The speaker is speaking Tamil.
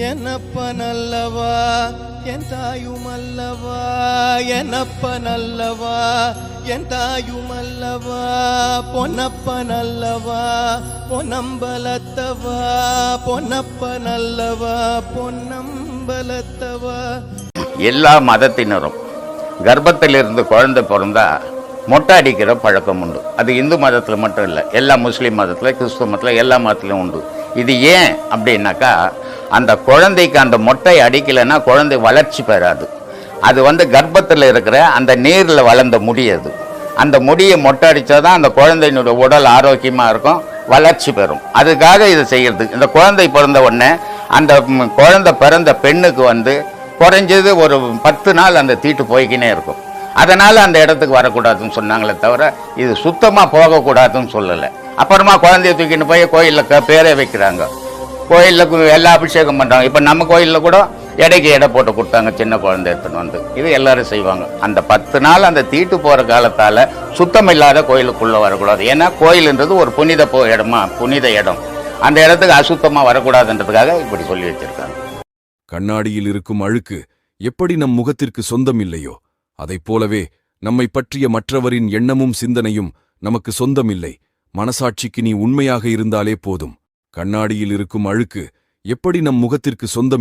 என்னப்பனல்லவா என் தாயுமல்லவா, என்னப்பனல்லவா என் தாயுமல்லவா, பொன்னப்பனல்லவா பொன்னம்பலத்தவா, பொன்னப்பனல்லவா பொன்னம்பலத்தவா. எல்லா மதத்தினரும் கர்ப்பத்திலிருந்து குழந்தை பிறந்தா மொட்டை அடிக்கிற பழக்கம் உண்டு. அது இந்து மதத்தில் மட்டும் இல்லை, எல்லா முஸ்லீம் மதத்தில், கிறிஸ்துவ மதத்தில், எல்லா மதத்துலையும் உண்டு. இது ஏன் அப்படின்னாக்கா, அந்த குழந்தைக்கு அந்த மொட்டை அடிக்கலைன்னா குழந்தை வளர்ச்சி பெறாது. அது கர்ப்பத்தில் இருக்கிற அந்த நீரில் வளர்ந்த முடி, அது அந்த முடியை மொட்டை அடித்தா தான் அந்த குழந்தையினுடைய உடல் ஆரோக்கியமாக இருக்கும், வளர்ச்சி பெறும். அதுக்காக இது செய்கிறது. இந்த குழந்தை பிறந்த உடனே அந்த குழந்தை பிறந்த பெண்ணுக்கு குறைஞ்சது ஒரு 10 நாள் அந்த தீட்டு போய்க்கினே இருக்கும். அதனால் அந்த இடத்துக்கு வரக்கூடாதுன்னு சொன்னாங்களே தவிர இது சுத்தமாக போகக்கூடாதுன்னு சொல்லலை. அப்புறமா குழந்தைய தூக்கின்னு போய் கோயிலில் பேரே வைக்கிறாங்க, கோயிலில் எல்லா அபிஷேகம் பண்ணுறாங்க. இப்போ நம்ம கோயிலில் கூட எடைக்கு எடை போட்டு கொடுத்தாங்க, சின்ன குழந்தை எடுத்துன்னு இது எல்லாரும் செய்வாங்க. அந்த 10 நாள் அந்த தீட்டு போகிற காலத்தால் சுத்தம் இல்லாத கோயிலுக்குள்ளே வரக்கூடாது. ஏன்னா கோயிலுன்றது ஒரு புனித இடம். அந்த இடத்துக்கு அசுத்தமாக வரக்கூடாதுன்றதுக்காக இப்படி சொல்லி வச்சிருக்காங்க. கண்ணாடியில் இருக்கும் அழுக்கு எப்படி நம் முகத்திற்கு சொந்தம் இல்லையோ, அதைப் போலவே நம்மை பற்றிய மற்றவரின் எண்ணமும் சிந்தனையும் நமக்கு சொந்தமில்லை. மனசாட்சிக்கு நீ உண்மையாக இருந்தாலே போதும். கண்ணாடியில் இருக்கும் அழுக்கு எப்படி நம் முகத்திற்கு சொந்தம்